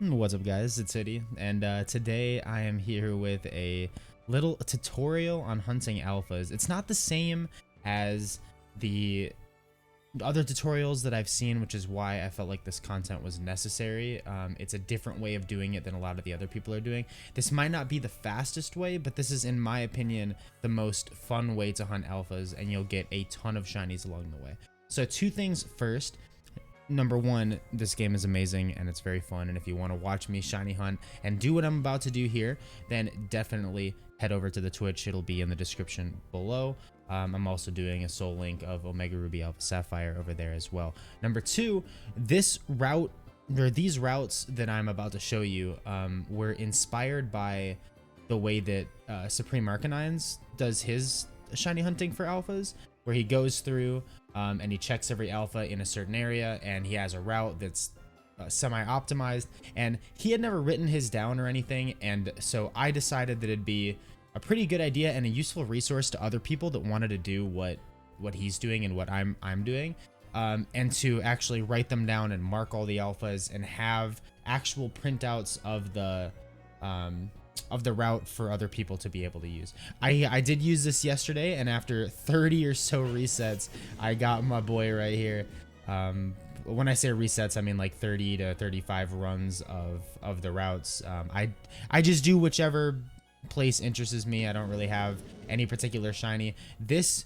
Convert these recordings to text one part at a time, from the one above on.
What's up, guys? It's City, and today I am here with a little tutorial on hunting alphas. It's not the same as the other tutorials that I've seen, which is why I felt like this content was necessary. It's a different way of doing it than a lot of the other people are doing. This might not be the fastest way, but this is, in my opinion, the most fun way to hunt alphas, and you'll get a ton of shinies along the way. So two things first. Number one, this game is amazing and it's very fun, and if you want to watch me shiny hunt and do what I'm about to do here, then definitely head over to the Twitch. It'll be in the description below. I'm also doing a soul link of Omega Ruby Alpha Sapphire over there as well. Number two, this route, or these routes that I'm about to show you, were inspired by the way that Supreme Arcanines does his shiny hunting for alphas, where he goes through and he checks every alpha in a certain area, and he has a route that's semi-optimized, and he had never written his down or anything, and so I decided that it'd be a pretty good idea and a useful resource to other people that wanted to do what he's doing and what I'm doing, and to actually write them down and mark all the alphas and have actual printouts of the route for other people to be able to use. I did use this yesterday, and after 30 or so resets, I got my boy right here. When I say resets, I mean like 30 to 35 runs of the routes. I just do whichever place interests me. I don't really have any particular shiny. This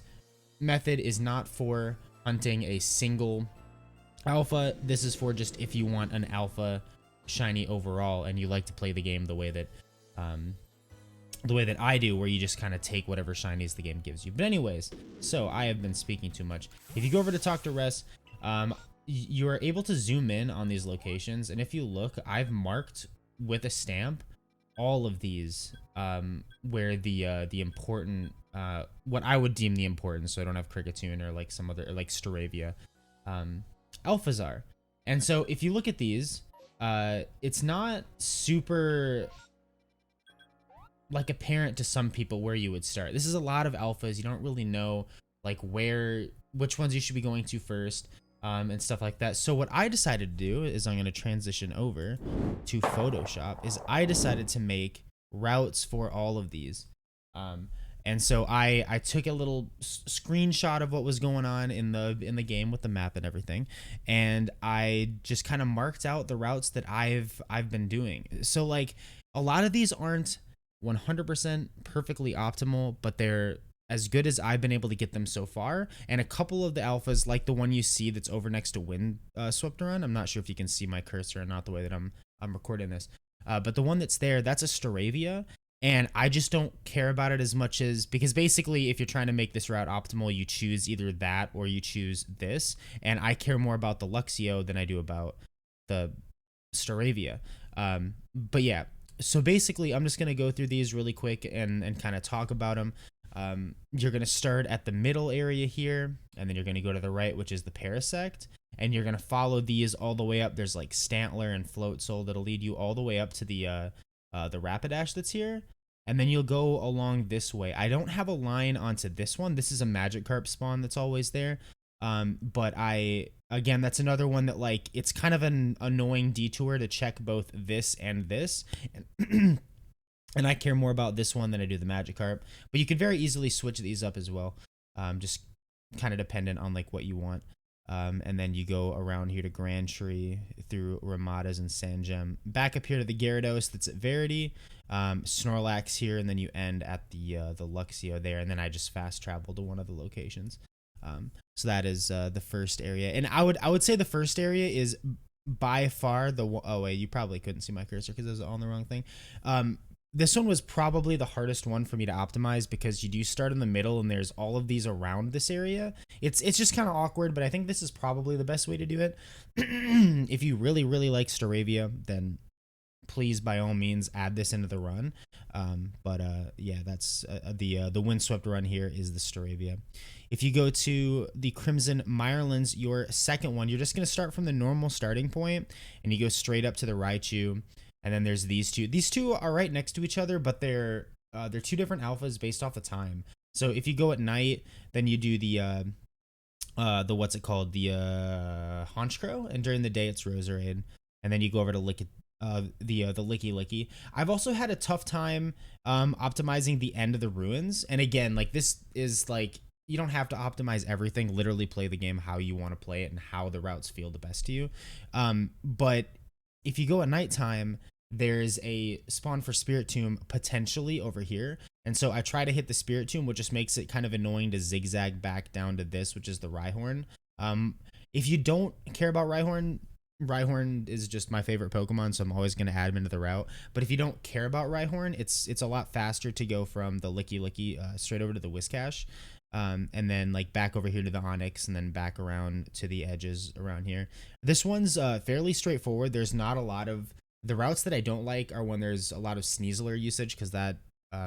method is not for hunting a single alpha. This is for just if you want an alpha shiny overall and you like to play the game the way that I do, where you just kind of take whatever shinies the game gives you. But anyways, so I have been speaking too much. If you go over to talk to Res, you are able to zoom in on these locations, and if you look, I've marked with a stamp all of these where the important what I would deem the important, so I don't have Kricketune or like some other, or like Staravia, alphas are. And so if you look at these, it's not super like apparent to some people where you would start. This is a lot of alphas. You don't really know like which ones you should be going to first, and stuff like that. So what I decided to do is, I'm going to transition over to Photoshop, is I decided to make routes for all of these. And so I took a little screenshot of what was going on in the game with the map and everything, and I just kind of marked out the routes that I've been doing. So like a lot of these aren't 100% perfectly optimal, but they're as good as I've been able to get them so far. And a couple of the alphas, like the one you see that's over next to Wind Swept Run, I'm not sure if you can see my cursor or not the way that I'm recording this, but the one that's there, that's a Staravia, and I just don't care about it as much as, because basically if you're trying to make this route optimal, you choose either that or you choose this, and I care more about the Luxio than I do about the Staravia. But yeah, so basically I'm just going to go through these really quick and kind of talk about them. You're going to start at the middle area here, and then you're going to go to the right, which is the Parasect, and you're going to follow these all the way up. There's like Stantler and Float Soul that'll lead you all the way up to the Rapidash that's here, and then you'll go along this way. I don't have a line onto this one. This is a Magikarp spawn that's always there. But again, that's another one that, like, it's kind of an annoying detour to check both this and this. And and I care more about this one than I do the Magikarp, but you could very easily switch these up as well. Just kind of dependent on like what you want. And then you go around here to Grand Tree, through Ramadas and Sandgem, back up here to the Gyarados that's at Verity, Snorlax here, and then you end at the Luxio there, and then I just fast travel to one of the locations. So that is the first area, and I would say the first area is by far the oh wait, you probably couldn't see my cursor because I was on the wrong thing. This one was probably the hardest one for me to optimize, because you do start in the middle and there's all of these around this area. It's just kind of awkward, but I think this is probably the best way to do it. If you really like Staravia, then please by all means add this into the run. Yeah, that's the Windswept Run here is the Staravia. If you go to the Crimson Mirelands, your second one, you're just going to start from the normal starting point, and you go straight up to the Raichu. And then there's these two. These two are right next to each other, but they're two different alphas based off the time. So if you go at night, then you do the what's it called, the Honchkrow, and during the day it's Roserade. And then you go over to the Licky Licky. I've also had a tough time optimizing the end of the ruins. And again, like this is like you don't have to optimize everything. Literally play the game how you want to play it and how the routes feel the best to you. But if you go at nighttime, there's a spawn for Spirit Tomb potentially over here. And so I try to hit the Spirit Tomb, which just makes it kind of annoying to zigzag back down to this, which is the Rhyhorn. If you don't care about Rhyhorn is just my favorite Pokemon, so I'm always going to add him into the route. But if you don't care about Rhyhorn, it's a lot faster to go from the Licky Licky straight over to the Whiscash. And then like back over here to the Onyx and then back around to the edges around here. This one's fairly straightforward. There's not a lot of the routes that I don't like are when there's a lot of Sneasler usage because that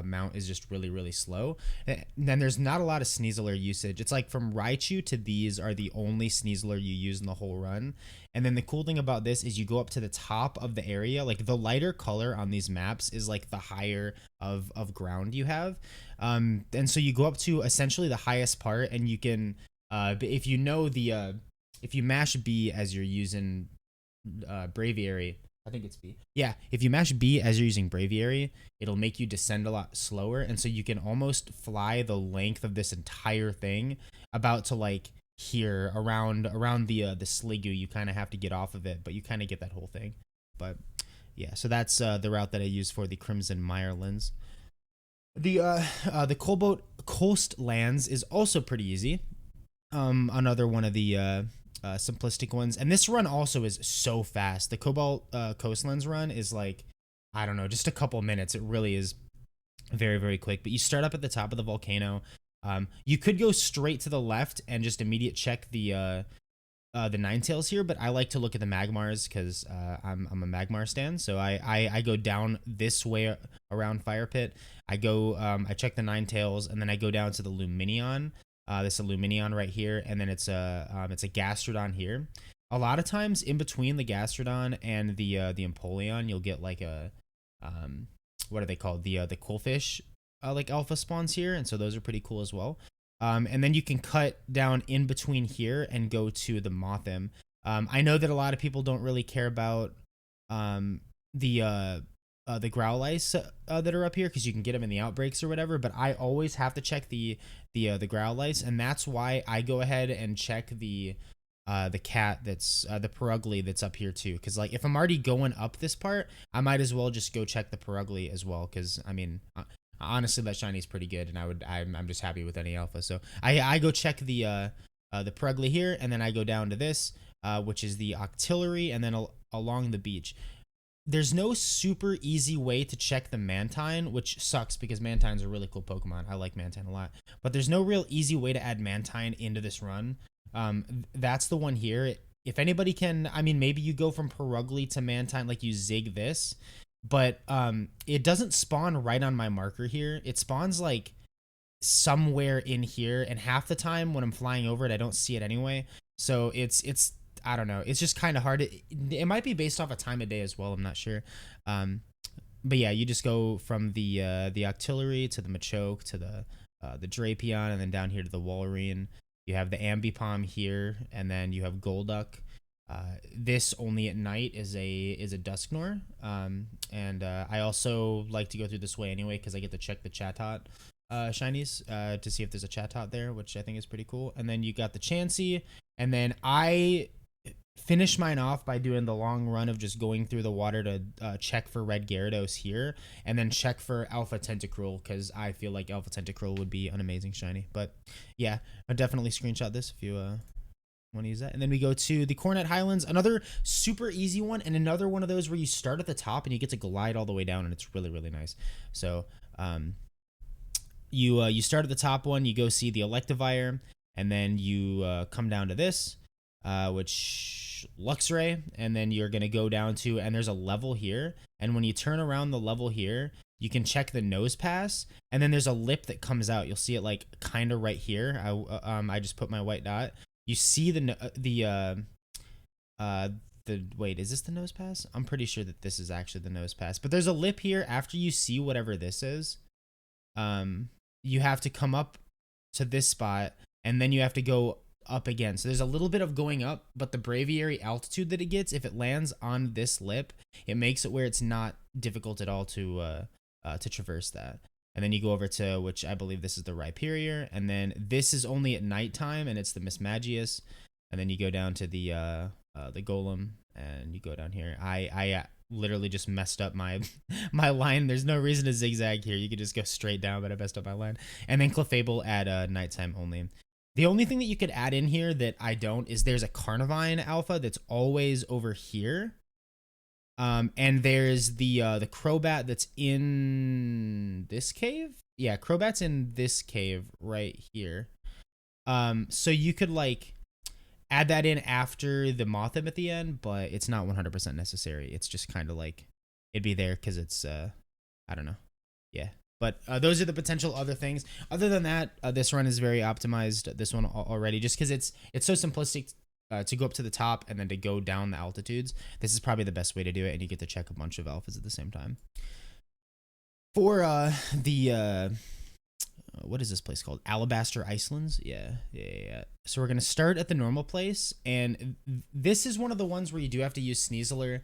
mount is just really, really slow. And then there's not a lot of Sneasler usage. It's like from Raichu to these are the only Sneasler you use in the whole run. And then the cool thing about this is you go up to the top of the area. Like the lighter color on these maps is like the higher of ground you have. And so you go up to essentially the highest part and you can, if you know the, if you mash B as you're using Braviary, I think it's B. Yeah, if you mash B as you're using Braviary, it'll make you descend a lot slower. And so you can almost fly the length of this entire thing about to like here around the Sliggoo. You kind of have to get off of it, but you kind of get that whole thing. But yeah, so that's the route that I use for the Crimson Mirelands. The Cobalt Coast lands is also pretty easy. Another one of the simplistic ones, and this run also is so fast. The Cobalt Coastlands run is like, I don't know, just a couple minutes. It really is very, very quick. But you start up at the top of the volcano. You could go straight to the left and just immediate check the Ninetales here, but I like to look at the Magmars because I'm a Magmar stan. So I go down this way around Fire Pit. I go I check the Ninetales, and then I go down to the Luminion. This Luminion right here, and then it's a Gastrodon here. A lot of times in between the Gastrodon and the Empoleon, you'll get like a what are they called? The Qwilfish like alpha spawns here, and so those are pretty cool as well. And then you can cut down in between here and go to the Mothim. I know that a lot of people don't really care about the Growlice that are up here because you can get them in the outbreaks or whatever, but I always have to check the Growlice, and that's why I go ahead and check the cat that's the Perugly that's up here too, because like if I'm already going up this part, I might as well just go check the Perugly as well, because I mean honestly that shiny is pretty good, and I'm just happy with any alpha. So I go check the Perugly here, and then I go down to this which is the Octillery, and then along the beach. There's no super easy way to check the Mantine, which sucks because Mantine's a really cool Pokemon. I like Mantine a lot. But there's no real easy way to add Mantine into this run. That's the one here. If anybody can, I mean, maybe you go from Perugly to Mantine, like you zig this. But it doesn't spawn right on my marker here. It spawns like somewhere in here. And half the time when I'm flying over it, I don't see it anyway. So it's I don't know. It's just kind of hard. It might be based off a time of day as well. I'm not sure. But yeah, you just go from the Octillery to the Machoke to the Drapion, and then down here to the Walrein. You have the Ambipom here, and then you have Golduck. This only at night is a Dusknoir. And I also like to go through this way anyway because I get to check the Chatot shinies to see if there's a Chatot there, which I think is pretty cool. And then you got the Chansey, and then I finish mine off by doing the long run of just going through the water to check for red Gyarados here, and then check for Alpha Tentacruel because I feel like Alpha Tentacruel would be an amazing shiny. But yeah, I'll definitely screenshot this if you want to use that. And then we go to the Cornet Highlands, another super easy one, and another one of those where you start at the top and you get to glide all the way down, and it's really, really nice. So you start at the top one, you go see the Electivire, and then you come down to this, which Luxray, and then you're gonna go down to, and there's a level here, and when you turn around the level here, you can check the nose pass, and then there's a lip that comes out. You'll see it like kind of right here. I just put my white dot. You see the wait, is this the nose pass? I'm pretty sure that this is actually the nose pass, but there's a lip here. After you see whatever this is, you have to come up to this spot, and then you have to go up again. So there's a little bit of going up, but the Braviary altitude that it gets, if it lands on this lip, it makes it where it's not difficult at all to traverse that. And then you go over to, which I believe this is the Rhyperior, and then this is only at nighttime, and it's the Mismagius. And then you go down to the Golem, and you go down here. I literally just messed up my my line. There's no reason to zigzag here. You could just go straight down, but I messed up my line. And then Clefable at nighttime only. The only thing that you could add in here that I don't is there's a Carnivine Alpha that's always over here. And there's the Crobat that's in this cave. Yeah, Crobat's in this cave right here. So you could like add that in after the Mothim at the end, but it's not 100% necessary. It's just kind of like it'd be there because it's I don't know. Yeah. But those are the potential other things. Other than that, this run is very optimized. This one already, just because it's so simplistic. To go up to the top and then to go down the altitudes, this is probably the best way to do it, and you get to check a bunch of alphas at the same time. For what is this place called? Alabaster Icelands? Yeah. So we're going to start at the normal place, and this is one of the ones where you do have to use Sneasler.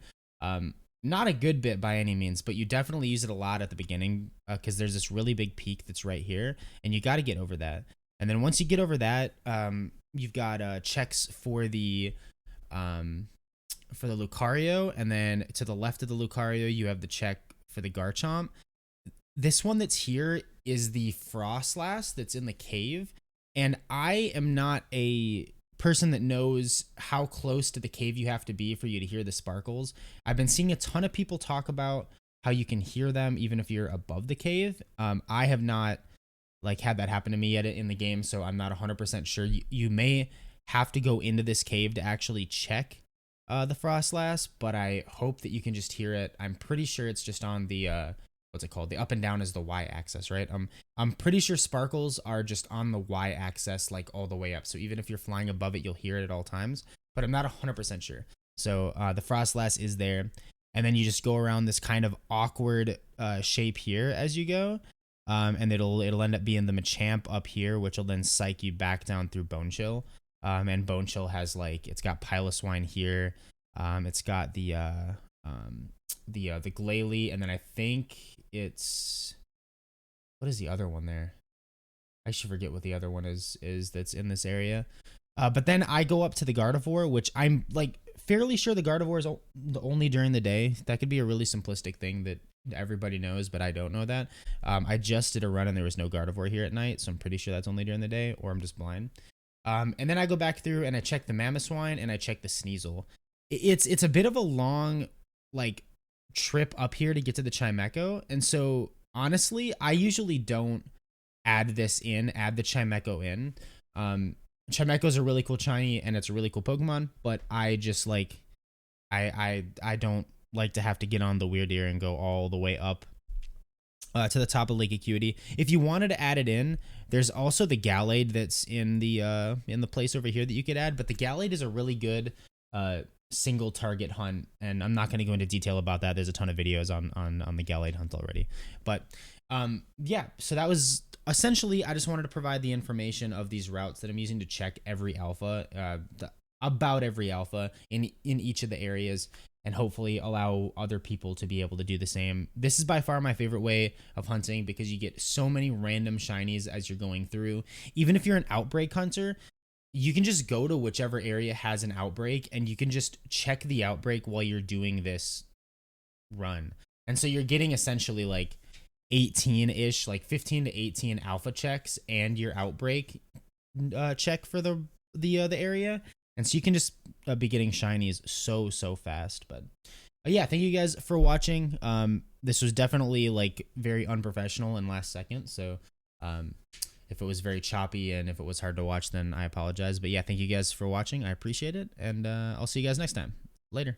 Not a good bit by any means, but you definitely use it a lot at the beginning because there's this really big peak that's right here, and you got to get over that. And then once you get over that, you've got checks for the Lucario, and then to the left of the Lucario, you have the check for the Garchomp. This one that's here is the Frostlass that's in the cave, and I am not a person that knows how close to the cave you have to be for you to hear the sparkles. I've been seeing a ton of people talk about how you can hear them even if you're above the cave. I have not like had that happen to me yet in the game, so I'm not 100% sure. You may have to go into this cave to actually check the Frostlass, but I hope that you can just hear it. I'm pretty sure it's just on the what's it called? The up and down is the y-axis, right? I'm pretty sure sparkles are just on the y-axis, like all the way up. So even if you're flying above it, you'll hear it at all times, but I'm not 100% sure. So the Frostlass is there, and then you just go around this kind of awkward shape here as you go. And it'll end up being the Machamp up here, which will then psych you back down through Bone Chill. And Bone Chill has like, it's got Piloswine here. It's got the Glalie, and then I think it's, what is the other one there? I should forget what the other one is that's in this area. But then I go up to the Gardevoir, which I'm like fairly sure the Gardevoir is only during the day. That could be a really simplistic thing that everybody knows, but I don't know that. I just did a run and there was no Gardevoir here at night, so I'm pretty sure that's only during the day, or I'm just blind. And then I go back through and I check the Mamoswine and I check the Sneasel. It's a bit of a long like trip up here to get to the Chimecho, and so honestly, I usually don't add the Chimecho in. Chimecho's a really cool shiny and it's a really cool Pokemon, but I just like I don't like to have to get on the Weird Ear and go all the way up to the top of Lake Acuity. If you wanted to add it in, there's also the Gallade that's in the place over here that you could add, but the Gallade is a really good single target hunt, and I'm not going to go into detail about that. There's a ton of videos on the Gallade hunt already. But yeah, so that was essentially, I just wanted to provide the information of these routes that I'm using to check every alpha, about every alpha in each of the areas, and hopefully allow other people to be able to do the same. This is by far my favorite way of hunting because you get so many random shinies as you're going through. Even if you're an outbreak hunter, you can just go to whichever area has an outbreak and you can just check the outbreak while you're doing this run. And so you're getting essentially like 18-ish, like 15 to 18 alpha checks and your outbreak check for the area. And so you can just be getting shinies so fast. But yeah, thank you guys for watching. This was definitely like very unprofessional and last second. So if it was very choppy and if it was hard to watch, then I apologize. But yeah, thank you guys for watching. I appreciate it. And I'll see you guys next time. Later.